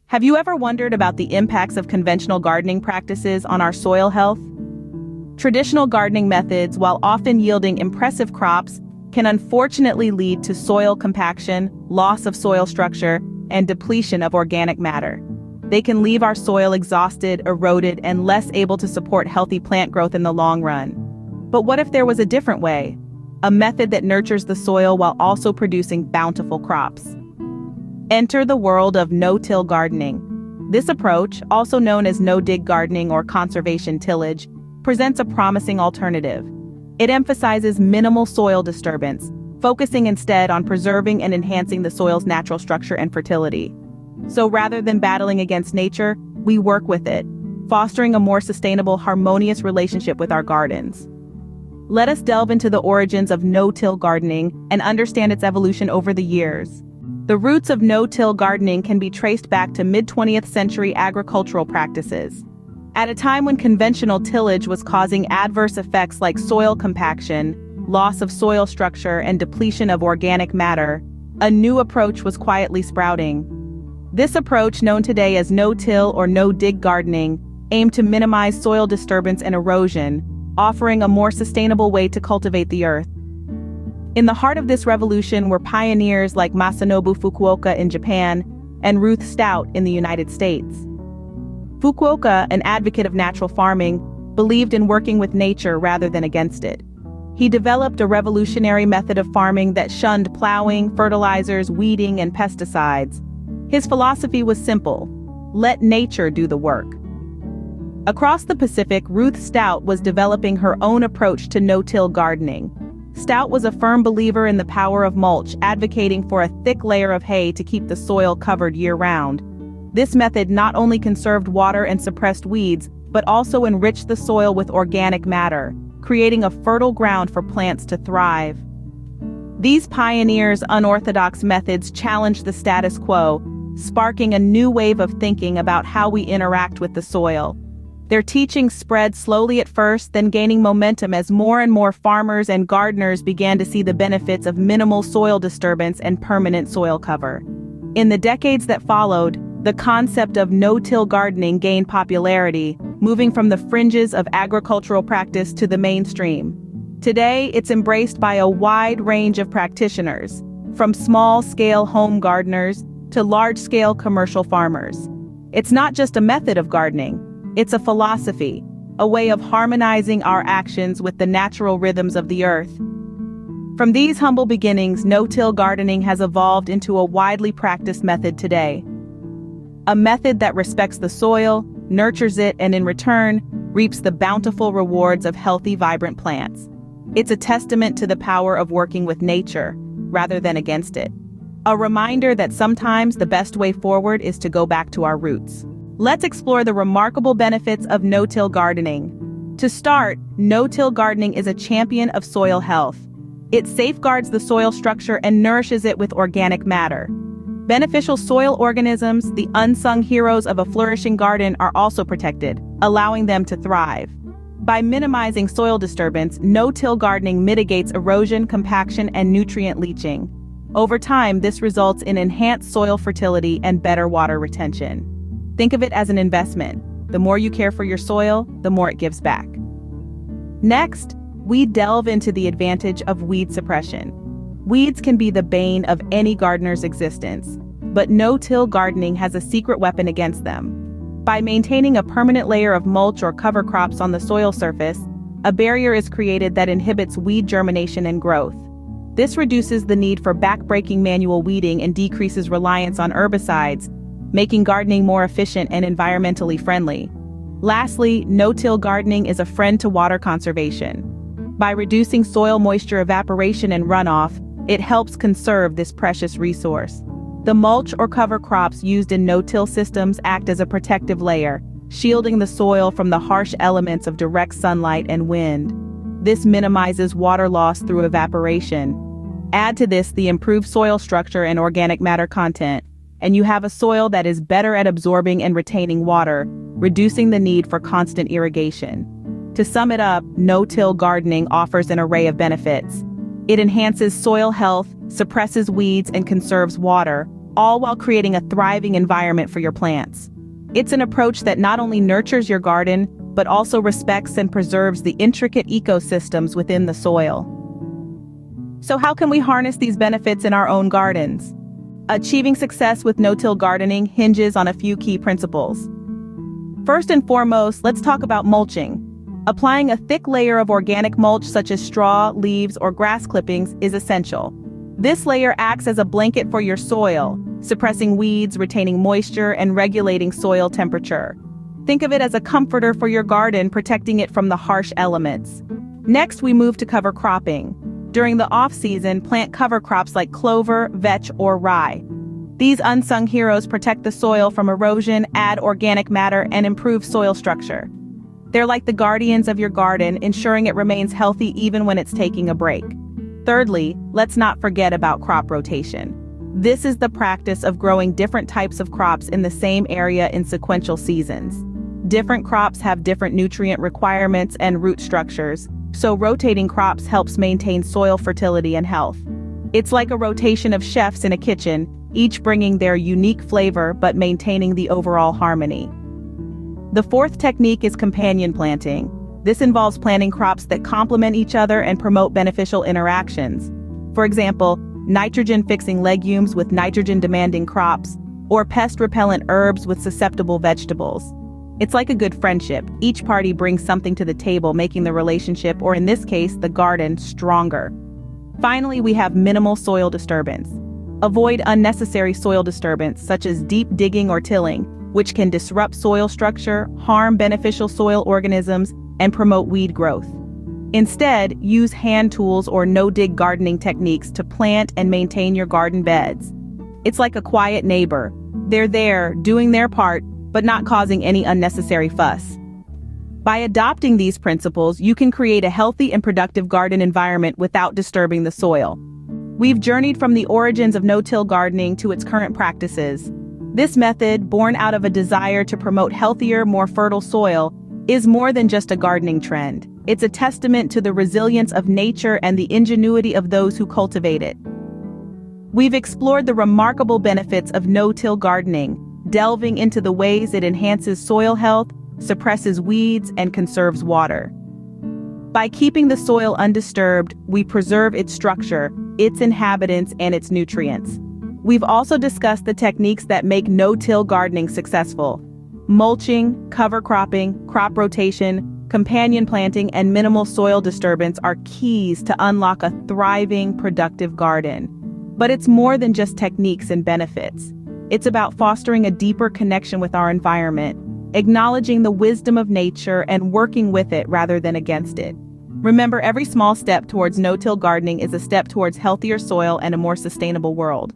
Have you ever wondered about the impacts of conventional gardening practices on our soil health? Traditional gardening methods, while often yielding impressive crops, can unfortunately lead to soil compaction, loss of soil structure, and depletion of organic matter. They can leave our soil exhausted, eroded, and less able to support healthy plant growth in the long run. But what if there was a different way? A method that nurtures the soil while also producing bountiful crops. Enter the world of no-till gardening. This approach, also known as no-dig gardening or conservation tillage, presents a promising alternative. It emphasizes minimal soil disturbance, focusing instead on preserving and enhancing the soil's natural structure and fertility. So rather than battling against nature, we work with it, fostering a more sustainable, harmonious relationship with our gardens. Let us delve into the origins of no-till gardening and understand its evolution over the years. The roots of no-till gardening can be traced back to mid-20th century agricultural practices. At a time when conventional tillage was causing adverse effects like soil compaction, loss of soil structure, and depletion of organic matter, a new approach was quietly sprouting. This approach, known today as no-till or no-dig gardening, aimed to minimize soil disturbance and erosion, offering a more sustainable way to cultivate the earth. In the heart of this revolution were pioneers like Masanobu Fukuoka in Japan and Ruth Stout in the United States. Fukuoka, an advocate of natural farming, believed in working with nature rather than against it. He developed a revolutionary method of farming that shunned plowing, fertilizers, weeding, and pesticides. His philosophy was simple: let nature do the work. Across the Pacific, Ruth Stout was developing her own approach to no-till gardening. Stout was a firm believer in the power of mulch, advocating for a thick layer of hay to keep the soil covered year-round. This method not only conserved water and suppressed weeds, but also enriched the soil with organic matter, creating a fertile ground for plants to thrive. These pioneers' unorthodox methods challenged the status quo, sparking a new wave of thinking about how we interact with the soil. Their teachings spread slowly at first, then gaining momentum as more and more farmers and gardeners began to see the benefits of minimal soil disturbance and permanent soil cover. In the decades that followed, the concept of no-till gardening gained popularity, moving from the fringes of agricultural practice to the mainstream. Today, it's embraced by a wide range of practitioners, from small-scale home gardeners to large-scale commercial farmers. It's not just a method of gardening. It's a philosophy, a way of harmonizing our actions with the natural rhythms of the earth. From these humble beginnings, no-till gardening has evolved into a widely practiced method today. A method that respects the soil, nurtures it, and in return, reaps the bountiful rewards of healthy, vibrant plants. It's a testament to the power of working with nature, rather than against it. A reminder that sometimes the best way forward is to go back to our roots. Let's explore the remarkable benefits of no-till gardening. To start, no-till gardening is a champion of soil health. It safeguards the soil structure and nourishes it with organic matter. Beneficial soil organisms, the unsung heroes of a flourishing garden, are also protected, allowing them to thrive. By minimizing soil disturbance, no-till gardening mitigates erosion, compaction, and nutrient leaching. Over time, this results in enhanced soil fertility and better water retention. Think of it as an investment. The more you care for your soil, the more it gives back. Next, we delve into the advantage of weed suppression. Weeds can be the bane of any gardener's existence, but no-till gardening has a secret weapon against them. By maintaining a permanent layer of mulch or cover crops on the soil surface, a barrier is created that inhibits weed germination and growth. This reduces the need for back-breaking manual weeding and decreases reliance on herbicides, making gardening more efficient and environmentally friendly. Lastly, no-till gardening is a friend to water conservation. By reducing soil moisture evaporation and runoff, it helps conserve this precious resource. The mulch or cover crops used in no-till systems act as a protective layer, shielding the soil from the harsh elements of direct sunlight and wind. This minimizes water loss through evaporation. Add to this the improved soil structure and organic matter content, and you have a soil that is better at absorbing and retaining water, reducing the need for constant irrigation. To sum it up, no-till gardening offers an array of benefits. It enhances soil health, suppresses weeds, and conserves water, all while creating a thriving environment for your plants. It's an approach that not only nurtures your garden, but also respects and preserves the intricate ecosystems within the soil. So how can we harness these benefits in our own gardens? Achieving success with no-till gardening hinges on a few key principles. First and foremost, let's talk about mulching. Applying a thick layer of organic mulch such as straw, leaves, or grass clippings is essential. This layer acts as a blanket for your soil, suppressing weeds, retaining moisture, and regulating soil temperature. Think of it as a comforter for your garden, protecting it from the harsh elements. Next, we move to cover cropping. During the off-season, plant cover crops like clover, vetch, or rye. These unsung heroes protect the soil from erosion, add organic matter, and improve soil structure. They're like the guardians of your garden, ensuring it remains healthy even when it's taking a break. Thirdly, let's not forget about crop rotation. This is the practice of growing different types of crops in the same area in sequential seasons. Different crops have different nutrient requirements and root structures, so rotating crops helps maintain soil fertility and health. It's like a rotation of chefs in a kitchen, each bringing their unique flavor but maintaining the overall harmony. The fourth technique is companion planting. This involves planting crops that complement each other and promote beneficial interactions. For example, nitrogen-fixing legumes with nitrogen-demanding crops, or pest-repellent herbs with susceptible vegetables. It's like a good friendship. Each party brings something to the table, making the relationship, or in this case, the garden, stronger. Finally, we have minimal soil disturbance. Avoid unnecessary soil disturbance, such as deep digging or tilling, which can disrupt soil structure, harm beneficial soil organisms, and promote weed growth. Instead, use hand tools or no-dig gardening techniques to plant and maintain your garden beds. It's like a quiet neighbor. They're there, doing their part, but not causing any unnecessary fuss. By adopting these principles, you can create a healthy and productive garden environment without disturbing the soil. We've journeyed from the origins of no-till gardening to its current practices. This method, born out of a desire to promote healthier, more fertile soil, is more than just a gardening trend. It's a testament to the resilience of nature and the ingenuity of those who cultivate it. We've explored the remarkable benefits of no-till gardening, delving into the ways it enhances soil health, suppresses weeds, and conserves water. By keeping the soil undisturbed, we preserve its structure, its inhabitants, and its nutrients. We've also discussed the techniques that make no-till gardening successful. Mulching, cover cropping, crop rotation, companion planting, and minimal soil disturbance are keys to unlock a thriving, productive garden. But it's more than just techniques and benefits. It's about fostering a deeper connection with our environment, acknowledging the wisdom of nature and working with it rather than against it. Remember, every small step towards no-till gardening is a step towards healthier soil and a more sustainable world.